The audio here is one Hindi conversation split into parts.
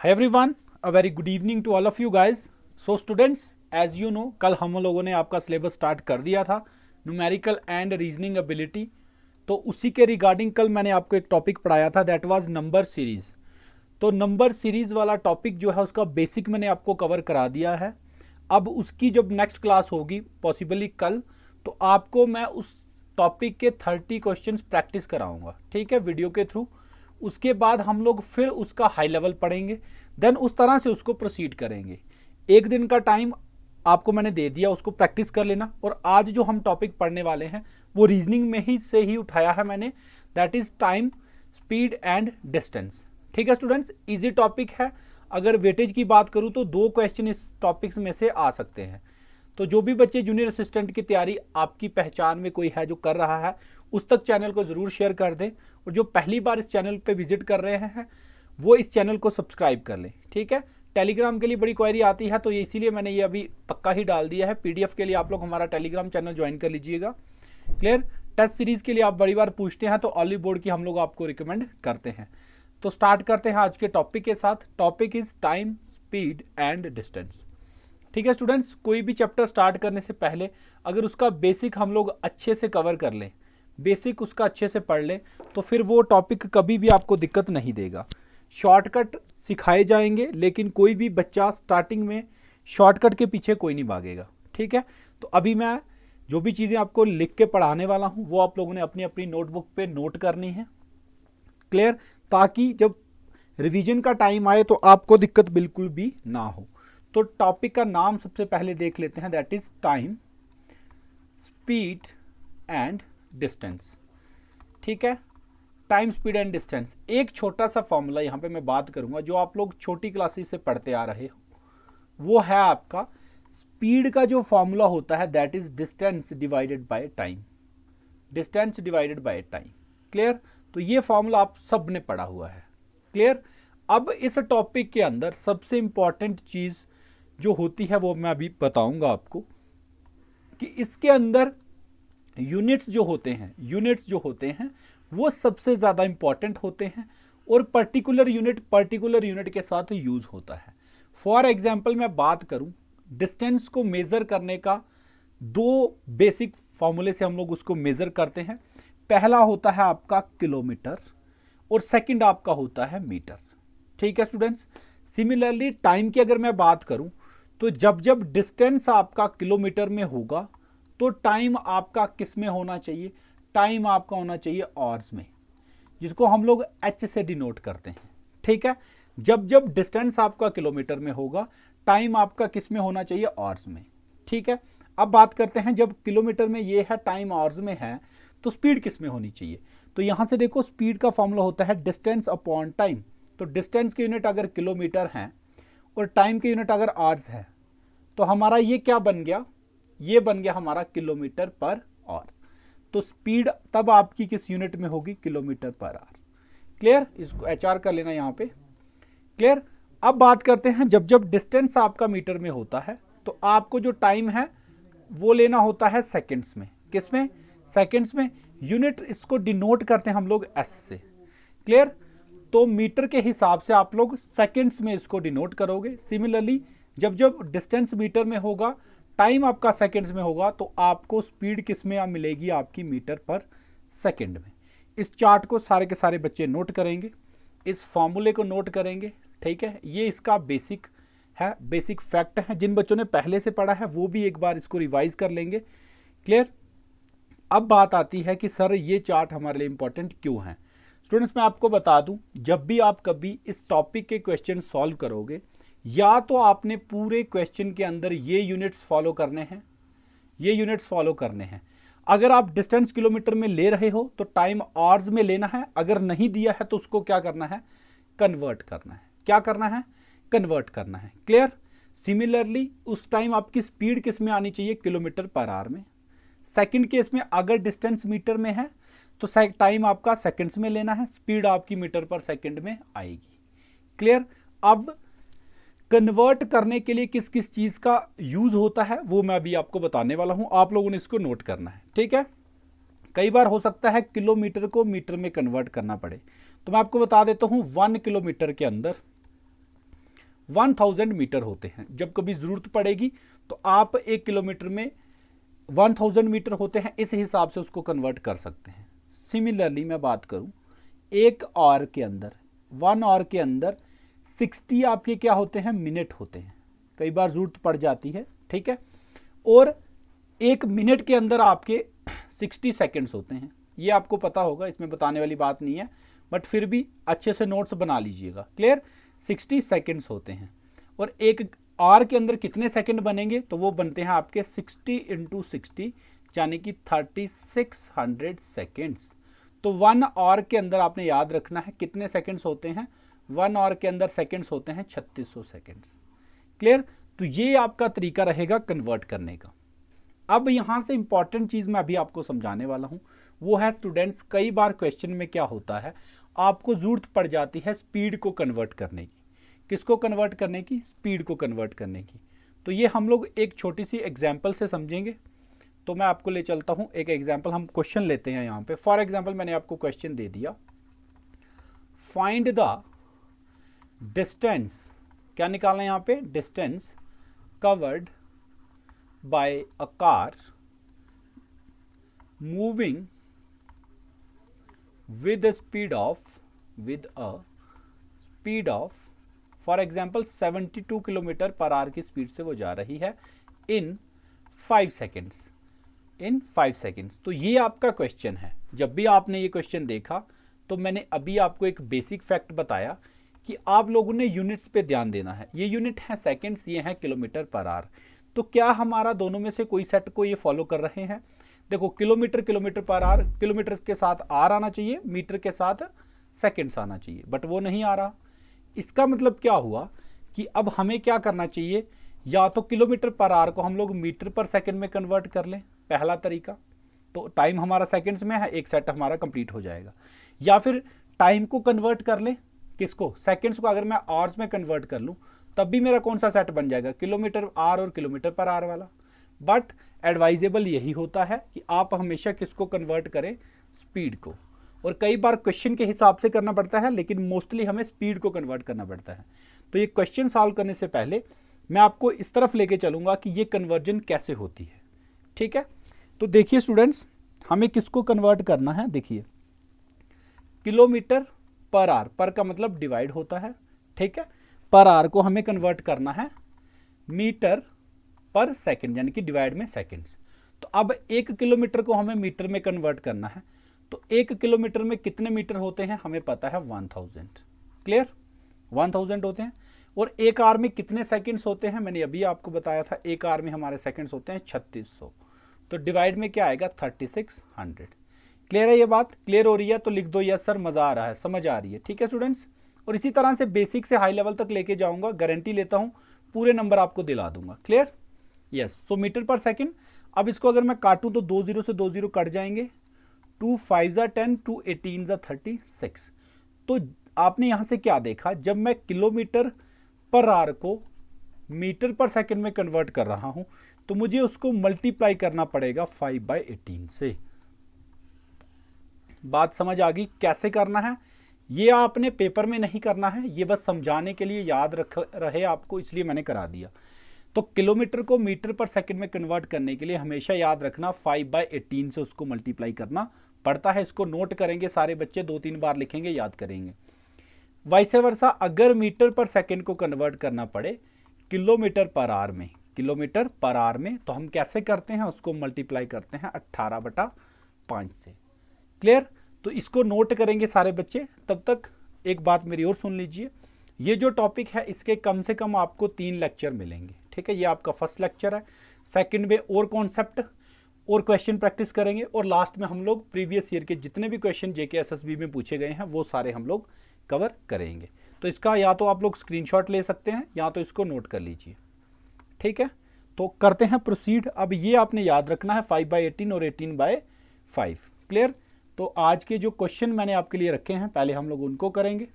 Hi everyone, a very good evening to all of you guys. So students, as you know, कल हम लोगों ने आपका सिलेबस स्टार्ट कर दिया था न्यूमेरिकल एंड रीजनिंग एबिलिटी। तो उसी के रिगार्डिंग कल मैंने आपको एक टॉपिक पढ़ाया था, दैट वाज नंबर सीरीज। तो नंबर सीरीज वाला टॉपिक जो है उसका बेसिक मैंने आपको कवर करा दिया है। अब उसकी जब नेक्स्ट क्लास होगी पॉसिबली कल, तो आपको मैं उस टॉपिक के 30 क्वेश्चंस प्रैक्टिस कराऊंगा, ठीक है, वीडियो के थ्रू। उसके बाद हम लोग फिर उसका हाई लेवल पढ़ेंगे, देन उस तरह से उसको प्रोसीड करेंगे। एक दिन का टाइम आपको मैंने दे दिया, उसको प्रैक्टिस कर लेना। और आज जो हम टॉपिक पढ़ने वाले हैं वो रीजनिंग में ही से ही उठाया है मैंने, that is time, speed and distance. ठीक है स्टूडेंट्स, इजी टॉपिक है। अगर वेटेज की बात करूं तो 2 क्वेश्चन इस टॉपिक्स में से आ सकते हैं। तो जो भी बच्चे जूनियर असिस्टेंट की तैयारी आपकी पहचान में कोई है जो कर रहा है, उस तक चैनल को ज़रूर शेयर कर दें। और जो पहली बार इस चैनल पे विजिट कर रहे हैं वो इस चैनल को सब्सक्राइब कर लें, ठीक है। टेलीग्राम के लिए बड़ी क्वेरी आती है, तो ये इसीलिए मैंने ये अभी पक्का ही डाल दिया है। पीडीएफ के लिए आप लोग हमारा टेलीग्राम चैनल ज्वाइन कर लीजिएगा। क्लियर। टेस्ट सीरीज़ के लिए आप बड़ी बार पूछते हैं तो ऑलिव बोर्ड की हम लोग आपको रिकमेंड करते हैं। तो स्टार्ट करते हैं आज के टॉपिक के साथ। Topic is time, speed and distance. ठीक है स्टूडेंट्स, कोई भी चैप्टर स्टार्ट करने से पहले अगर उसका बेसिक हम लोग अच्छे से कवर कर लें, बेसिक उसका अच्छे से पढ़ लें, तो फिर वो टॉपिक कभी भी आपको दिक्कत नहीं देगा। शॉर्टकट सिखाए जाएंगे, लेकिन कोई भी बच्चा स्टार्टिंग में शॉर्टकट के पीछे कोई नहीं भागेगा, ठीक है। तो अभी मैं जो भी चीज़ें आपको लिख के पढ़ाने वाला हूँ वो आप लोगों ने अपनी अपनी नोटबुक पे नोट करनी है। क्लियर, ताकि जब रिवीजन का टाइम आए तो आपको दिक्कत बिल्कुल भी ना हो। तो टॉपिक का नाम सबसे पहले देख लेते हैं, that is time, speed and distance. ठीक है, टाइम, स्पीड एंड डिस्टेंस। एक छोटा सा फॉर्मूला यहाँ पे मैं बात करूँगा जो आप लोग छोटी क्लासेस से पढ़ते आ रहे हो, वो है आपका स्पीड का जो फॉर्मूला होता है, that is distance divided by time. Distance divided by time. Clear. तो ये फॉर्मूला आप सब ने पढ़ा हुआ है। क्लियर। अब इस टॉपिक के अंदर सबसे इंपॉर्टेंट चीज़ जो होती है वो मैं अभी बताऊंगा आपको, कि इसके अंदर यूनिट्स जो होते हैं वो सबसे ज़्यादा इंपॉर्टेंट होते हैं, और पर्टिकुलर यूनिट के साथ यूज़ होता है। फॉर एग्जाम्पल मैं बात करूं, डिस्टेंस को मेज़र करने का 2 बेसिक फॉर्मूले से हम लोग उसको मेज़र करते हैं। पहला होता है आपका किलोमीटर और सेकंड आपका होता है मीटर। ठीक है स्टूडेंट्स। सिमिलरली टाइम की अगर मैं बात करूं, तो जब जब डिस्टेंस आपका किलोमीटर में होगा तो टाइम आपका किस में होना चाहिए? टाइम आपका होना चाहिए आवर्स में, जिसको हम लोग एच से डिनोट करते हैं। ठीक है, जब जब डिस्टेंस आपका किलोमीटर में होगा, टाइम आपका किस में होना चाहिए? आवर्स में। ठीक है, अब बात करते हैं, जब किलोमीटर में ये है, टाइम आवर्स में है, तो स्पीड किस में होनी चाहिए? तो यहां से देखो, स्पीड का फॉर्मूला होता है डिस्टेंस अपॉन टाइम। तो डिस्टेंस की यूनिट अगर किलोमीटर है और टाइम की यूनिट अगर आवर्स है, तो हमारा ये क्या बन गया? ये बन गया हमारा किलोमीटर पर आवर। तो स्पीड तब आपकी किस यूनिट में होगी? Kilometre per our. क्लियर, इसको एचआर कर लेना यहां पे। क्लियर। अब बात करते हैं, जब जब डिस्टेंस आपका मीटर में होता है तो आपको जो टाइम है वो लेना होता है सेकंड्स में। किस में? सेकंड्स में। यूनिट इसको डिनोट करते हैं हम लोग एस से। क्लियर। तो मीटर के हिसाब से आप लोग सेकंड्स में इसको डिनोट करोगे। सिमिलरली जब जब डिस्टेंस मीटर में होगा, टाइम आपका सेकंड्स में होगा, तो आपको स्पीड किस में मिलेगी? आपकी मीटर पर सेकंड में। इस चार्ट को सारे के सारे बच्चे नोट करेंगे, इस फॉर्मूले को नोट करेंगे। ठीक है, ये इसका बेसिक है, बेसिक फैक्ट है। जिन बच्चों ने पहले से पढ़ा है वो भी एक बार इसको रिवाइज कर लेंगे। क्लियर। अब बात आती है कि सर ये चार्ट हमारे लिए इंपॉर्टेंट क्यों है? स्टूडेंट्स, मैं आपको बता दूं, जब भी आप कभी इस टॉपिक के क्वेश्चन सॉल्व करोगे, या तो आपने पूरे क्वेश्चन के अंदर ये यूनिट्स फॉलो करने हैं, ये यूनिट्स फॉलो करने हैं। अगर आप डिस्टेंस किलोमीटर में ले रहे हो तो टाइम आवर्स में लेना है। अगर नहीं दिया है तो उसको क्या करना है? कन्वर्ट करना है। क्या करना है? कन्वर्ट करना है। क्लियर। सिमिलरली उस टाइम आपकी स्पीड किस में आनी चाहिए? किलोमीटर पर आवर में। सेकंड केस में अगर डिस्टेंस मीटर में है तो टाइम आपका सेकंड्स में लेना है, स्पीड आपकी मीटर पर सेकंड में आएगी। क्लियर। अब कन्वर्ट करने के लिए किस किस चीज़ का यूज़ होता है वो मैं अभी आपको बताने वाला हूं, आप लोगों ने इसको नोट करना है। ठीक है, कई बार हो सकता है किलोमीटर को मीटर में कन्वर्ट करना पड़े, तो मैं आपको बता देता हूं 1 किलोमीटर के अंदर 1000 मीटर होते हैं। जब कभी ज़रूरत पड़ेगी तो आप 1 किलोमीटर में 1000 मीटर होते हैं, इस हिसाब से उसको कन्वर्ट कर सकते हैं। सिमिलरली मैं बात करूं, 1 आवर के अंदर, 1 आवर के अंदर 60 आपके क्या होते हैं, मिनट होते हैं। कई बार ज़रूरत पड़ जाती है, ठीक है। और 1 मिनट के अंदर आपके 60 सेकेंड्स होते हैं। ये आपको पता होगा, इसमें बताने वाली बात नहीं है, बट फिर भी अच्छे से नोट्स बना लीजिएगा। क्लियर, 60 सेकेंड्स होते हैं। और 1 आवर के अंदर कितने सेकंड बनेंगे, तो वो बनते हैं आपके 60 × 60 यानी कि 3600 सेकेंड्स। तो 1 आवर के अंदर आपने याद रखना है कितने सेकेंड्स होते हैं, 1 आवर के अंदर सेकेंड्स होते हैं 3600 सेकेंड्स। क्लियर, तो ये आपका तरीका रहेगा कन्वर्ट करने का। अब यहाँ से इंपॉर्टेंट चीज़ मैं अभी आपको समझाने वाला हूँ, वो है स्टूडेंट्स, कई बार क्वेश्चन में क्या होता है, आपको ज़रूरत पड़ जाती है स्पीड को कन्वर्ट करने की। किसको कन्वर्ट करने की, स्पीड को कन्वर्ट करने की। तो ये हम लोग एक छोटी सी एग्जांपल से समझेंगे। तो मैं आपको ले चलता हूँ एक एग्जांपल, हम क्वेश्चन लेते हैं यहाँ पे। फॉर एग्जांपल मैंने आपको क्वेश्चन दे दिया, फाइंड द डिस्टेंस, क्या निकालना है यहाँ पे, distance covered by a car moving with a speed of for example 72 kilometre per our की स्पीड से वो जा रही है इन 5 सेकेंड्स, इन 5 सेकेंड्स। तो ये आपका क्वेश्चन है। जब भी आपने ये क्वेश्चन देखा तो मैंने अभी आपको एक बेसिक फैक्ट बताया कि आप लोगों ने यूनिट्स पे ध्यान देना है। ये यूनिट है सेकेंड्स, ये है किलोमीटर पर आवर। तो क्या हमारा दोनों में से कोई सेट को ये फॉलो कर रहे हैं? देखो, kilometre kilometre per our, kilometre के साथ आर आना चाहिए, मीटर के साथ सेकेंड्स आना चाहिए, बट वो नहीं आ रहा। इसका मतलब क्या हुआ कि अब हमें क्या करना चाहिए, या तो किलोमीटर पर आवर को हम लोग मीटर पर सेकंड में कन्वर्ट कर लें, पहला तरीका, तो टाइम हमारा सेकंड्स में है, एक सेट हमारा कंप्लीट हो जाएगा। या फिर टाइम को कन्वर्ट कर लें, किसको, सेकंड्स को अगर मैं आवर्स में कन्वर्ट कर लूँ तब भी मेरा कौन सा सेट बन जाएगा, किलोमीटर आवर और किलोमीटर पर आवर वाला। बट एडवाइजेबल यही होता है कि आप हमेशा किसको कन्वर्ट करें, स्पीड को। और कई बार क्वेश्चन के हिसाब से करना पड़ता है, लेकिन मोस्टली हमें स्पीड को कन्वर्ट करना पड़ता है। तो ये क्वेश्चन सॉल्व करने से पहले मैं आपको इस तरफ लेके चलूंगा कि ये कन्वर्जन कैसे होती है, ठीक है। तो देखिए स्टूडेंट्स, हमें किसको कन्वर्ट करना है, देखिए किलोमीटर पर आवर, पर का मतलब डिवाइड होता है, ठीक है। पर आवर को हमें कन्वर्ट करना है मीटर पर सेकंड, यानी कि डिवाइड में सेकंड्स। तो अब 1 किलोमीटर को हमें मीटर में कन्वर्ट करना है, तो 1 किलोमीटर में कितने मीटर होते हैं हमें पता है, 1000। क्लियर, 1000 होते हैं। और 1 आवर में कितने सेकंड्स होते हैं, मैंने अभी आपको बताया था, 1 आवर में हमारे सेकंड्स होते हैं 3600। तो डिवाइड में क्या आएगा, 3600। क्लियर है, ये बात क्लियर हो रही है तो लिख दो यस सर, मज़ा आ रहा है, समझ आ रही है, ठीक है स्टूडेंट्स। और इसी तरह से बेसिक से हाई लेवल तक लेके जाऊंगा, गारंटी लेता हूँ पूरे नंबर आपको दिला दूंगा। Clear, yes. So metre per second, अब इसको अगर मैं काटूं तो 2 0 से 2 0 कट जाएंगे, 2 5 10, 2 18 36। तो आपने यहां से क्या देखा, जब मैं किलोमीटर पर आवर को मीटर पर सेकंड में कन्वर्ट कर रहा हूं तो मुझे उसको मल्टीप्लाई करना पड़ेगा 5/18 से। बात समझ आ गई कैसे करना है? ये आपने पेपर में नहीं करना है, ये बस समझाने के लिए याद रख रहे आपको, इसलिए मैंने करा दिया। तो किलोमीटर को मीटर पर सेकंड में कन्वर्ट करने के लिए हमेशा याद रखना 5/18 से उसको मल्टीप्लाई करना पड़ता है। इसको नोट करेंगे सारे बच्चे, 2-3 बार लिखेंगे, याद करेंगे। वैसे वर्षा अगर मीटर पर सेकंड को कन्वर्ट करना पड़े किलोमीटर पर आवर में, किलोमीटर पर आवर में, तो हम कैसे करते हैं, उसको मल्टीप्लाई करते हैं 18/5 से। क्लियर, तो इसको नोट करेंगे सारे बच्चे। तब तक एक बात मेरी और सुन लीजिए, ये जो टॉपिक है इसके कम से कम आपको 3 लेक्चर मिलेंगे, ठीक है। ये आपका फर्स्ट लेक्चर है, सेकंड में और कॉन्सेप्ट और क्वेश्चन प्रैक्टिस करेंगे, और लास्ट में हम लोग प्रीवियस ईयर के जितने भी क्वेश्चन जेके एसएसबी में पूछे गए हैं वो सारे हम लोग कवर करेंगे। तो इसका या तो आप लोग स्क्रीनशॉट ले सकते हैं या तो इसको नोट कर लीजिए, ठीक है। तो करते हैं प्रोसीड। अब ये आपने याद रखना है 5/18 और 18/5। क्लियर, तो आज के जो क्वेश्चन मैंने आपके लिए रखे हैं पहले हम लोग उनको करेंगे।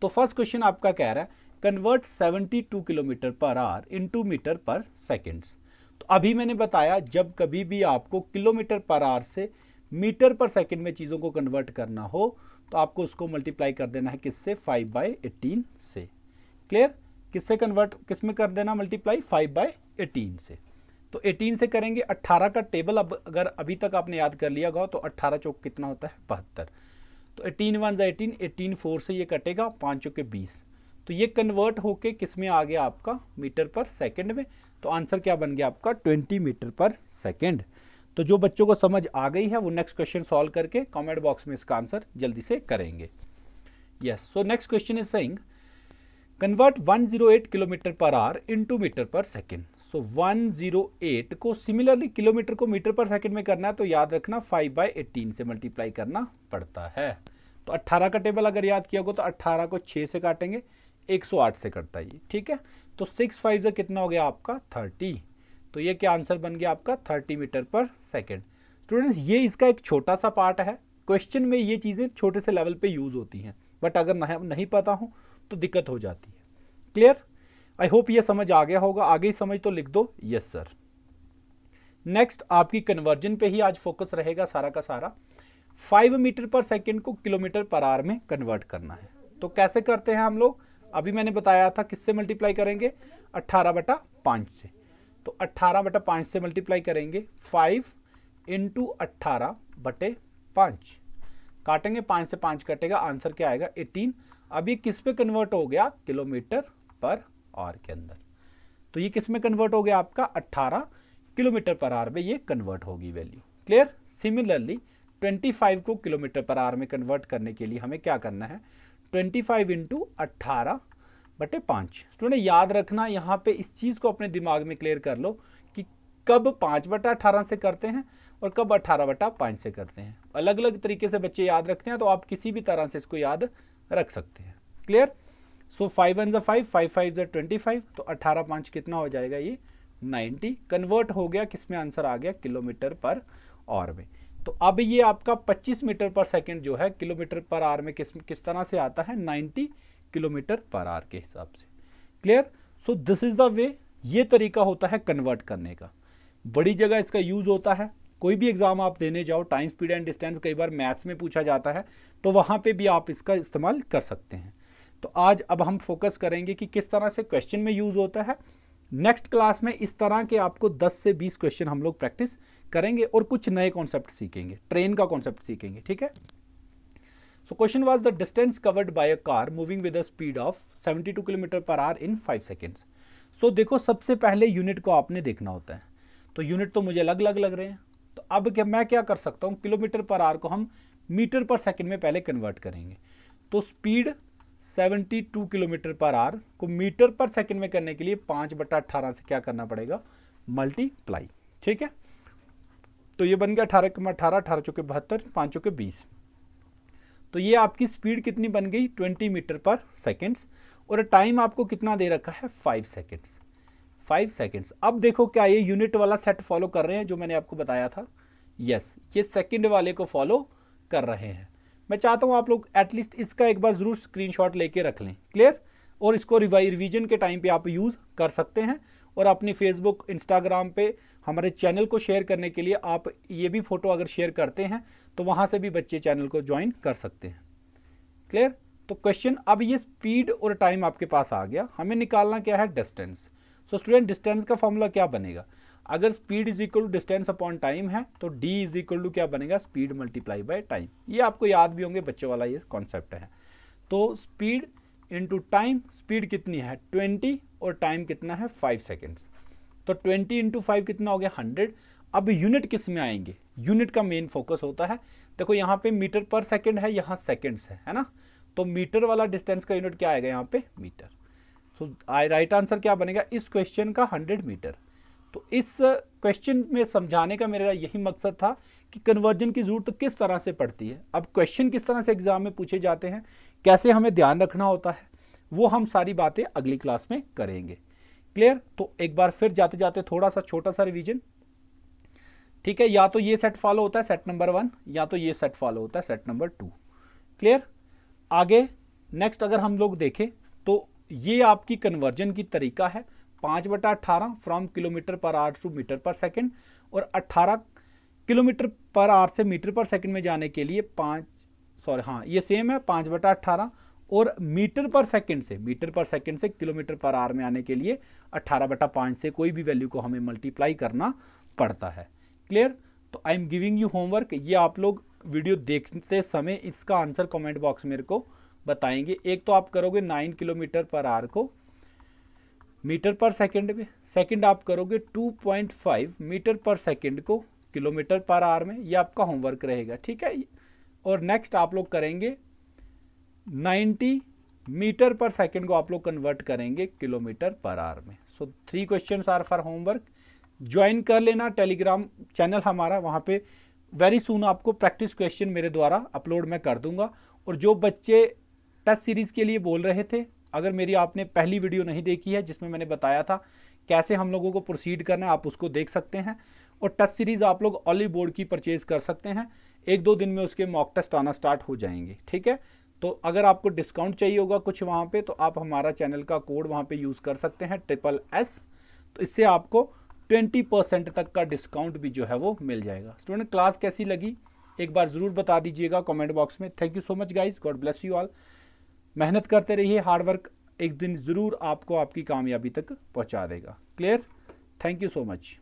तो फर्स्ट क्वेश्चन आपका कह रहा है convert 72 kilometre per hour into metre per seconds. तो अभी मैंने बताया जब कभी भी आपको किलोमीटर पर आवर से मीटर पर सेकंड में चीज़ों को कन्वर्ट करना हो तो आपको उसको मल्टीप्लाई कर देना है किससे, 5/18 से। क्लियर, किससे कन्वर्ट, किस में कर देना मल्टीप्लाई, 5/18 से। तो 18 से करेंगे 18 का टेबल, अब अगर अभी तक आपने याद कर लिया होगा तो 18 चौक कितना होता है 72। तो 18 1 18, 18 4 से ये कटेगा, 5 चौके 20। तो ये कन्वर्ट होके किस में आ गया आपका मीटर पर सेकंड में। तो आंसर क्या बन गया आपका 20 मीटर पर सेकंड। तो जो बच्चों को समझ आ गई है वो नेक्स्ट क्वेश्चन सॉल्व करके कमेंट बॉक्स में इसका आंसर जल्दी से करेंगे। Yes, so next question is saying convert 108 kilometre per hour into metre per second. So 108 को सिमिलरली किलोमीटर को मीटर पर सेकंड में करना है तो याद रखना 5/18 से मल्टीप्लाई करना पड़ता है। तो 18 का टेबल अगर याद किया होगा तो 18 को 6 से काटेंगे, 108 से कटता है ये, ठीक है। तो 6 5 से कितना हो गया आपका 30। तो ये क्या आंसर बन गया आपका 30 मीटर पर सेकेंड। स्टूडेंट्स ये इसका एक छोटा सा पार्ट है, क्वेश्चन में ये चीज़ें छोटे से लेवल पे यूज़ होती हैं, बट अगर नहीं पता हो तो दिक्कत हो जाती है। क्लियर? आई होप ये समझ आ गया होगा। आगे ही समझ तो लिख दो यस सर। नेक्स्ट आपकी कन्वर्जन पे ही आज फोकस रहेगा सारा का सारा। 5 मीटर पर सेकेंड को किलोमीटर पर आवर में कन्वर्ट करना है। तो कैसे करते हैं हम लोग, अभी मैंने बताया था किससे मल्टीप्लाई करेंगे 18/5 से। तो 18/5 से मल्टीप्लाई करेंगे, 5 × 18/5 काटेंगे, 5 से 5 कटेगा, आंसर क्या आएगा 18। अब ये किस पे कन्वर्ट हो गया किलोमीटर पर आवर के अंदर। तो ये किस में कन्वर्ट हो गया आपका 18 किलोमीटर पर आवर में ये कन्वर्ट होगी वैल्यू। क्लियर? सिमिलरली 25 को किलोमीटर पर आवर में कन्वर्ट करने के लिए हमें क्या करना है 25 × 18/5। स्टूडेंट याद रखना यहाँ पे इस चीज़ को अपने दिमाग में क्लियर कर लो कि कब 5/18 से करते हैं और कब 18/5 से करते हैं। अलग अलग तरीके से बच्चे याद रखते हैं, तो आप किसी भी तरह से इसको याद रख सकते हैं। क्लियर? सो 5 1 5, 5 5 25, तो 18/5 कितना हो जाएगा ये 90। कन्वर्ट हो गया किस में, आंसर आ गया किलोमीटर पर आवर में। तो अब ये आपका 25 मीटर पर सेकंड जो है किलोमीटर पर आवर में किस तरह से आता है 90 किलोमीटर पर आवर के हिसाब से। Clear? So this is the way, ये तरीका होता है कन्वर्ट करने का। बड़ी जगह इसका यूज होता है, कोई भी एग्जाम आप देने जाओ, टाइम स्पीड एंड डिस्टेंस कई बार मैथ्स में पूछा जाता है, तो वहां पे भी आप इसका इस्तेमाल कर सकते हैं। तो आज अब हम फोकस करेंगे कि किस तरह से क्वेश्चन में यूज होता है। नेक्स्ट क्लास में इस तरह के आपको 10 से 20 क्वेश्चन हम लोग प्रैक्टिस करेंगे और कुछ नए कॉन्सेप्ट सीखेंगे, ट्रेन का कॉन्सेप्ट सीखेंगे, ठीक है। So question was the distance covered by a car moving with a speed of 72 kilometre per hour in 5 seconds. So देखो सबसे पहले यूनिट को आपने देखना होता है, तो यूनिट तो मुझे अलग अलग लग रहे हैं। तो अब मैं क्या कर सकता हूँ, किलोमीटर पर आवर को हम मीटर पर सेकेंड में पहले कन्वर्ट करेंगे। तो स्पीड 72 किलोमीटर पर आवर को मीटर पर सेकंड में करने के लिए 5/18 से क्या करना पड़ेगा मल्टीप्लाई, ठीक है। तो ये बन गया 18 चौके 72, 5 चौके 20। तो ये आपकी स्पीड कितनी बन गई 20 मीटर पर सेकेंड्स, और टाइम आपको कितना दे रखा है 5 सेकेंड्स। 5 सेकेंड्स। अब देखो क्या ये यूनिट वाला सेट फॉलो कर रहे हैं जो मैंने आपको बताया था। यस, ये सेकेंड वाले को फॉलो कर रहे हैं। मैं चाहता हूं आप लोग एटलीस्ट इसका एक बार जरूर स्क्रीनशॉट लेके रख लें। क्लियर? और इसको रिवीजन के टाइम पे आप यूज़ कर सकते हैं, और अपनी फेसबुक इंस्टाग्राम पे हमारे चैनल को शेयर करने के लिए आप ये भी फोटो अगर शेयर करते हैं तो वहाँ से भी बच्चे चैनल को ज्वाइन कर सकते हैं। क्लियर? तो क्वेश्चन, अब ये स्पीड और टाइम आपके पास आ गया, हमें निकालना क्या है डिस्टेंस। सो स्टूडेंट डिस्टेंस का फॉर्मूला क्या बनेगा, अगर speed is equal to distance upon time है तो d इज इक्वल टू क्या बनेगा स्पीड मल्टीप्लाई बाय टाइम। ये आपको याद भी होंगे, बच्चों वाला ये कॉन्सेप्ट है। तो स्पीड इंटू टाइम, स्पीड कितनी है 20 और टाइम कितना है 5 सेकेंड्स। तो 20 × 5 कितना हो गया 100। अब यूनिट किस में आएंगे, यूनिट का मेन फोकस होता है। देखो यहाँ पे मीटर पर सेकेंड है, यहाँ सेकेंड्स है ना। तो मीटर वाला डिस्टेंस का यूनिट क्या आएगा यहाँ पे मीटर। सो राइट आंसर क्या बनेगा इस क्वेश्चन का 100 मीटर। तो इस क्वेश्चन में समझाने का मेरा यही मकसद था कि कन्वर्जन की ज़रूरत किस तरह से पड़ती है। अब क्वेश्चन किस तरह से एग्जाम में पूछे जाते हैं, कैसे हमें ध्यान रखना होता है, वो हम सारी बातें अगली क्लास में करेंगे। क्लियर? तो एक बार फिर जाते जाते थोड़ा सा छोटा सा रिवीजन, ठीक है। या तो ये सेट फॉलो होता है सेट नंबर 1, या तो ये सेट फॉलो होता है सेट नंबर 2। क्लियर? आगे नेक्स्ट अगर हम लोग देखें तो ये आपकी कन्वर्जन की तरीका है 5/18 from kilometre per hour to metre per second, और 18 किलोमीटर पर आवर से मीटर पर सेकेंड में जाने के लिए ये सेम है 5/18, और मीटर पर सेकंड से किलोमीटर पर आवर में आने के लिए 18/5 से कोई भी वैल्यू को हमें मल्टीप्लाई करना पड़ता है। क्लियर? तो I am giving you homework, ये आप लोग वीडियो देखते समय इसका आंसर कमेंट बॉक्स में मेरे को बताएंगे। एक तो आप करोगे 9 किलोमीटर पर आवर को मीटर पर सेकंड में, सेकंड आप करोगे 2.5 मीटर पर सेकंड को किलोमीटर पर आवर में, ये आपका होमवर्क रहेगा, ठीक है। और नेक्स्ट आप लोग करेंगे 90 मीटर पर सेकंड को आप लोग कन्वर्ट करेंगे किलोमीटर पर आवर में। So 3 questions are for homework. Join कर लेना टेलीग्राम चैनल हमारा, वहाँ पे वेरी सून आपको प्रैक्टिस क्वेश्चन मेरे द्वारा अपलोड मैं कर दूंगा। और जो बच्चे टेस्ट सीरीज़ के लिए बोल रहे थे, अगर मेरी आपने पहली वीडियो नहीं देखी है जिसमें मैंने बताया था कैसे हम लोगों को प्रोसीड करना है, आप उसको देख सकते हैं। और टेस्ट सीरीज़ आप लोग ऑली बोर्ड की परचेज कर सकते हैं, 1-2 दिन में उसके मॉक टेस्ट आना स्टार्ट हो जाएंगे, ठीक है। तो अगर आपको डिस्काउंट चाहिए होगा कुछ वहाँ पे, तो आप हमारा चैनल का कोड वहाँ पे यूज़ कर सकते हैं SSS, तो इससे आपको 20% तक का डिस्काउंट भी जो है वो मिल जाएगा। स्टूडेंट, क्लास कैसी लगी एक बार ज़रूर बता दीजिएगा कमेंट बॉक्स में। Thank you so much guys, God bless you all. मेहनत करते रहिए, हार्डवर्क एक दिन ज़रूर आपको आपकी कामयाबी तक पहुँचा देगा। Clear? Thank you so much.